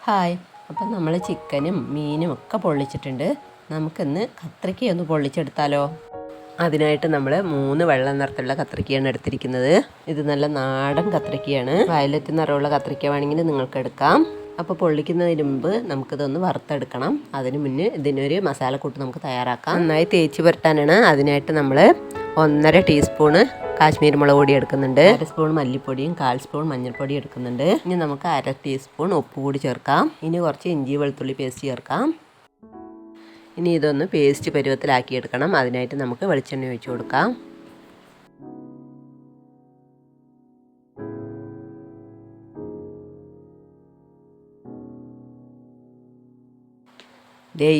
Hi. അപ്പം നമ്മൾ ചിക്കനും മീനും ഒക്കെ പൊള്ളിച്ചിട്ടുണ്ട്. നമുക്കിന്ന് കത്രിക്കയൊന്ന് പൊള്ളിച്ചെടുത്താലോ? അതിനായിട്ട് നമ്മൾ 3 വെള്ള നിറത്തിലുള്ള കത്രിക്കയാണ് എടുത്തിരിക്കുന്നത്. ഇത് നല്ല നാടൻ കത്രിക്കയാണ്. വയലറ്റ് നിറമുള്ള കത്രിക്ക വേണമെങ്കിൽ നിങ്ങൾക്ക് എടുക്കാം. അപ്പോൾ പൊള്ളിക്കുന്നതിന് മുമ്പ് നമുക്കിതൊന്ന് വറുത്തെടുക്കണം. അതിന് മുന്നേ ഇതിനൊരു മസാലക്കൂട്ട് നമുക്ക് തയ്യാറാക്കാം. നന്നായി തേച്ച് പുരട്ടാനാണ്. അതിനായിട്ട് നമ്മൾ 1.5 ടീസ്പൂണ് കാശ്മീരി മുളക് പൊടി എടുക്കുന്നുണ്ട്, 1 സ്പൂൺ മല്ലിപ്പൊടിയും 1/4 സ്പൂൺ മഞ്ഞൾപ്പൊടി എടുക്കുന്നുണ്ട്. ഇനി നമുക്ക് 1/2 ടീസ്പൂൺ ഉപ്പ് കൂടി ചേർക്കാം. ഇനി കുറച്ച് ഇഞ്ചി വെളുത്തുള്ളി പേസ്റ്റ് ചേർക്കാം. ഇനി ഇതൊന്ന് പേസ്റ്റ് പരുവത്തിലാക്കി എടുക്കണം. അതിനായിട്ട് നമുക്ക് വെളിച്ചെണ്ണ ഒഴിച്ചു കൊടുക്കാം.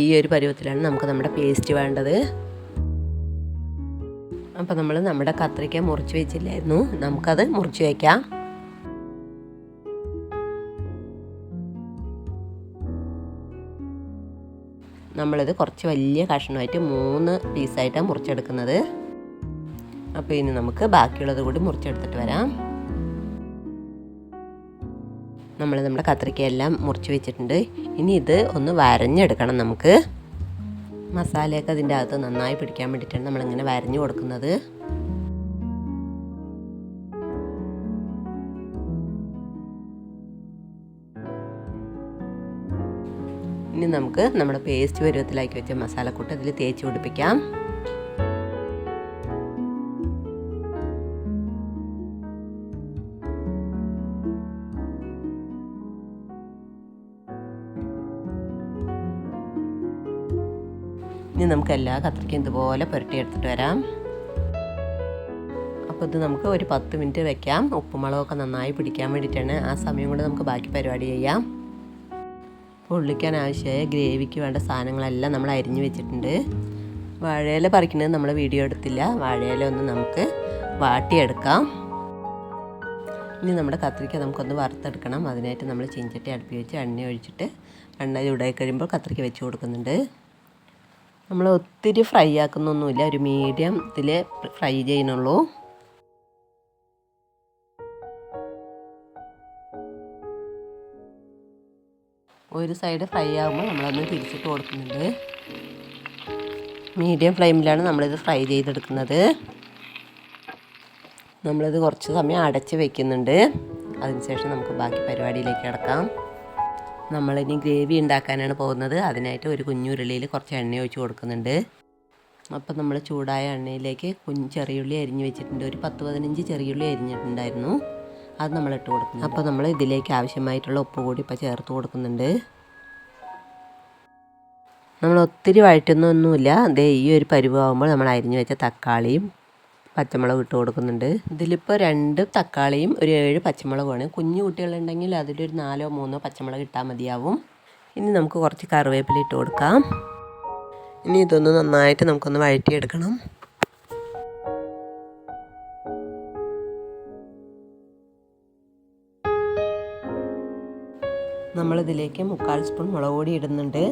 ഈ ഒരു പരുവത്തിലാണ് നമുക്ക് നമ്മുടെ പേസ്റ്റ് വേണ്ടത്. അപ്പോൾ നമ്മൾ നമ്മുടെ കത്രിക്ക മുറിച്ച് വെച്ചില്ലായിരുന്നു, നമുക്കത് മുറിച്ച് വയ്ക്കാം. നമ്മളിത് കുറച്ച് വലിയ കഷ്ണമായിട്ട് 3 പീസായിട്ടാണ് മുറിച്ചെടുക്കുന്നത്. അപ്പോൾ ഇനി നമുക്ക് ബാക്കിയുള്ളത് കൂടി മുറിച്ചെടുത്തിട്ട് വരാം. നമ്മുടെ കത്രിക്കയെല്ലാം മുറിച്ച് വെച്ചിട്ടുണ്ട്. ഇനി ഇത് ഒന്ന് വരഞ്ഞെടുക്കണം. നമുക്ക് മസാലയൊക്കെ അതിൻ്റെ അകത്ത് നന്നായി പിടിക്കാൻ വേണ്ടിയിട്ടാണ് നമ്മളിങ്ങനെ വരഞ്ഞു കൊടുക്കുന്നത്. ഇനി നമുക്ക് നമ്മുടെ പേസ്റ്റ് പരുവത്തിലാക്കി വെച്ച മസാലക്കൂട്ട് അതിൽ തേച്ച് പിടിപ്പിക്കാം. ഇനി നമുക്ക് എല്ലാ കത്രിക്കയും ഇതുപോലെ പുരട്ടിയെടുത്തിട്ട് വരാം. അപ്പോൾ ഇത് നമുക്ക് ഒരു 10 മിനിറ്റ് വെക്കാം. ഉപ്പുമുളകൊക്കെ നന്നായി പിടിക്കാൻ വേണ്ടിയിട്ടാണ്. ആ സമയം കൊണ്ട് നമുക്ക് ബാക്കി പരിപാടി ചെയ്യാം. പൊള്ളിക്കാൻ ആവശ്യമായ ഗ്രേവിക്ക് വേണ്ട സാധനങ്ങളെല്ലാം നമ്മൾ അരിഞ്ഞു വെച്ചിട്ടുണ്ട്. വാഴയില പറിക്കുന്നത് നമ്മൾ വീഡിയോ എടുത്തില്ല. വാഴയില ഒന്ന് നമുക്ക് വാട്ടിയെടുക്കാം. ഇനി നമ്മുടെ കത്രിക്ക നമുക്കൊന്ന് വറുത്തെടുക്കണം. അതിനായിട്ട് നമ്മൾ ചീഞ്ചട്ടി അടുപ്പി വെച്ച് എണ്ണ ഒഴിച്ചിട്ട് എണ്ണ ചൂടായി കഴിയുമ്പോൾ കത്രിക്ക വെച്ച് കൊടുക്കുന്നുണ്ട്. നമ്മൾ ഒത്തിരി ഫ്രൈ ആക്കുന്നൊന്നുമില്ല, ഒരു മീഡിയം ഇതിൽ ഫ്രൈ ചെയ്യുന്നുള്ളൂ. ഒരു സൈഡ് ഫ്രൈ ആകുമ്പോൾ നമ്മളൊന്ന് തിരിച്ചിട്ട് കൊടുക്കുന്നുണ്ട്. മീഡിയം ഫ്ലെയിമിലാണ് നമ്മളിത് ഫ്രൈ ചെയ്തെടുക്കുന്നത്. നമ്മളിത് കുറച്ച് സമയം അടച്ച് വയ്ക്കുന്നുണ്ട്. അതിനുശേഷം നമുക്ക് ബാക്കി പരിപാടിയിലേക്ക് കിടക്കാം. നമ്മളിനി ഗ്രേവി ഉണ്ടാക്കാനാണ് പോകുന്നത്. അതിനായിട്ട് ഒരു കുഞ്ഞുരുളിയിൽ കുറച്ച് എണ്ണ ഒഴിച്ച് കൊടുക്കുന്നുണ്ട്. അപ്പോൾ നമ്മൾ ചൂടായ എണ്ണയിലേക്ക് ചെറിയുള്ളി അരിഞ്ഞ് വെച്ചിട്ടുണ്ട്. ഒരു 10-15 ചെറിയുള്ളി അരിഞ്ഞിട്ടുണ്ടായിരുന്നു. അത് നമ്മൾ ഇട്ട് കൊടുക്കുന്നു. അപ്പോൾ നമ്മൾ ഇതിലേക്ക് ആവശ്യമായിട്ടുള്ള ഉപ്പ് കൂടി ഇപ്പോൾ ചേർത്ത് കൊടുക്കുന്നുണ്ട്. നമ്മൾ ഒത്തിരി വഴറ്റുന്നൊന്നുമില്ല. ഈ ഒരു പരുവാകുമ്പോൾ നമ്മൾ അരിഞ്ഞ് വെച്ച തക്കാളിയും പച്ചമുളക് ഇട്ട് കൊടുക്കുന്നുണ്ട്. ഇതിലിപ്പോൾ 2 തക്കാളിയും ഒരു 7 പച്ചമുളകുമാണ്. കുഞ്ഞു കുട്ടികളുണ്ടെങ്കിൽ അതിലൊരു 4-3 പച്ചമുളക് ഇട്ടാൽ മതിയാവും. ഇനി നമുക്ക് കുറച്ച് കറിവേപ്പില ഇട്ട് കൊടുക്കാം. ഇനി ഇതൊന്ന് നന്നായിട്ട് നമുക്കൊന്ന് വഴറ്റിയെടുക്കണം. നമ്മളിതിലേക്ക് 1/4 സ്പൂൺ മുളക് പൊടി ഇടുന്നുണ്ട്.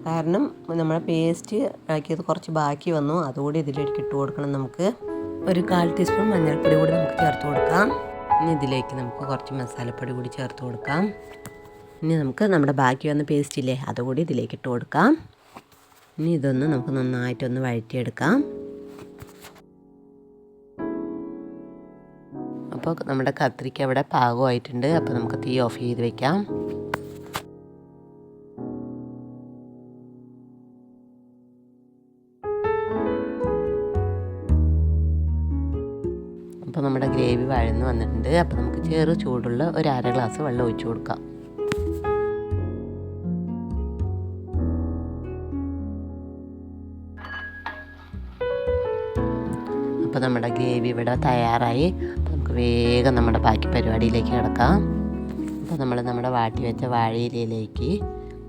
കാരണം നമ്മളെ പേസ്റ്റ് ആക്കിയത് കുറച്ച് ബാക്കി വന്നു. അതുകൂടി ഇതിലേക്ക് ഇട്ട് കൊടുക്കണം. നമുക്ക് ഒരു 1/4 ടീസ്പൂൺ മഞ്ഞൾപ്പൊടി കൂടി നമുക്ക് ചേർത്ത് കൊടുക്കാം. ഇനി ഇതിലേക്ക് നമുക്ക് കുറച്ച് മസാലപ്പൊടി കൂടി ചേർത്ത് കൊടുക്കാം. ഇനി നമുക്ക് നമ്മുടെ ബാക്കി വന്ന പേസ്റ്റ് ഇല്ലേ, അതുകൂടി ഇതിലേക്ക് ഇട്ട് കൊടുക്കാം. ഇനി ഇതൊന്ന് നമുക്ക് നന്നായിട്ടൊന്ന് വഴറ്റിയെടുക്കാം. അപ്പോൾ നമ്മുടെ കത്രിക്ക ഇവിടെ പാകമായിട്ടുണ്ട്. അപ്പോൾ നമുക്ക് തീ ഓഫ് ചെയ്ത് വെക്കാം. അപ്പോൾ നമ്മുടെ ഗ്രേവി വഴന്ന് വന്നിട്ടുണ്ട്. അപ്പോൾ നമുക്ക് ചെറു ചൂടുള്ള ഒരു 1/2 ഗ്ലാസ് വെള്ളം ഒഴിച്ചു കൊടുക്കാം. അപ്പോൾ നമ്മുടെ ഗ്രേവി ഇവിടെ തയ്യാറായി. അപ്പോൾ നമുക്ക് വേഗം നമ്മുടെ ബാക്കി പരിപാടിയിലേക്ക് കിടക്കാം. അപ്പോൾ നമ്മൾ നമ്മുടെ വാട്ടി വെച്ച വാഴയിലയിലേക്ക്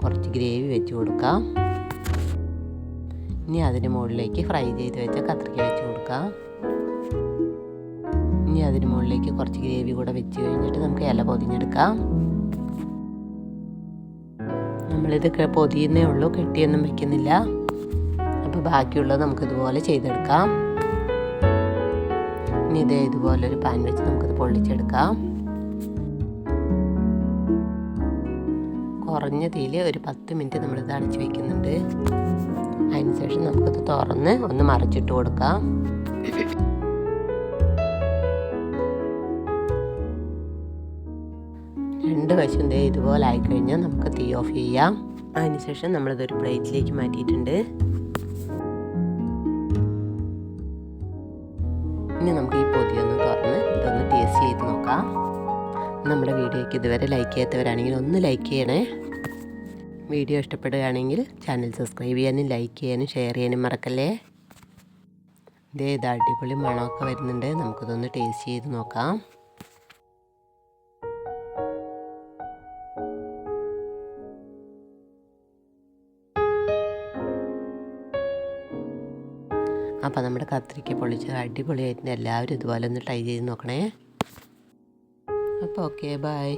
കുറച്ച് ഗ്രേവി വെച്ച് കൊടുക്കാം. ഇനി അതിന് മുകളിലേക്ക് ഫ്രൈ ചെയ്ത് വെച്ച കത്രിക്ക വെച്ച് കൊടുക്കാം. ഇനി അതിന് മുകളിലേക്ക് കുറച്ച് ഗ്രേവി കൂടെ വെച്ച് കഴിഞ്ഞിട്ട് നമുക്ക് ഇല പൊതിഞ്ഞെടുക്കാം. നമ്മളിത് പൊതിയുന്നേ ഉള്ളൂ, കെട്ടിയൊന്നും വെക്കുന്നില്ല. അപ്പോൾ ബാക്കിയുള്ളത് നമുക്കിതുപോലെ ചെയ്തെടുക്കാം. ഇനി ഇതുപോലൊരു പാൻ വെച്ച് നമുക്കിത് പൊള്ളിച്ചെടുക്കാം. കുറഞ്ഞ തീയിൽ ഒരു 10 മിനിറ്റ് നമ്മളിത് അടച്ച് വയ്ക്കുന്നുണ്ട്. അതിനുശേഷം നമുക്കിത് തുറന്ന് ഒന്ന് മറിച്ചിട്ട് കൊടുക്കാം. രണ്ട് വശം ഇതുപോലെ ആയിക്കഴിഞ്ഞാൽ നമുക്ക് തീ ഓഫ് ചെയ്യാം. അതിനുശേഷം നമ്മളിതൊരു പ്ലേറ്റിലേക്ക് മാറ്റിയിട്ടുണ്ട്. ഇനി നമുക്ക് ഈ പൊതിയൊന്ന് തുറന്ന് ഇതൊന്ന് ടേസ്റ്റ് ചെയ്ത് നോക്കാം. നമ്മുടെ വീഡിയോയ്ക്ക് ഇതുവരെ ലൈക്ക് ചെയ്യാത്തവരാണെങ്കിൽ ഒന്ന് ലൈക്ക് ചെയ്യണേ. വീഡിയോ ഇഷ്ടപ്പെടുകയാണെങ്കിൽ ചാനൽ സബ്സ്ക്രൈബ് ചെയ്യാനും ലൈക്ക് ചെയ്യാനും ഷെയർ ചെയ്യാനും മറക്കല്ലേ. ഇത് അടിപൊളി മണമൊക്കെ വരുന്നുണ്ട്. നമുക്കിതൊന്ന് ടേസ്റ്റ് ചെയ്ത് നോക്കാം. അപ്പോൾ നമ്മുടെ കത്രിക്ക പൊള്ളിച്ചത് അടിപൊളിയായിട്ടുണ്ട്. എല്ലാവരും ഇതുപോലെ ഒന്ന് ട്രൈ ചെയ്ത് നോക്കണേ. അപ്പോൾ ഓക്കെ, ബൈ.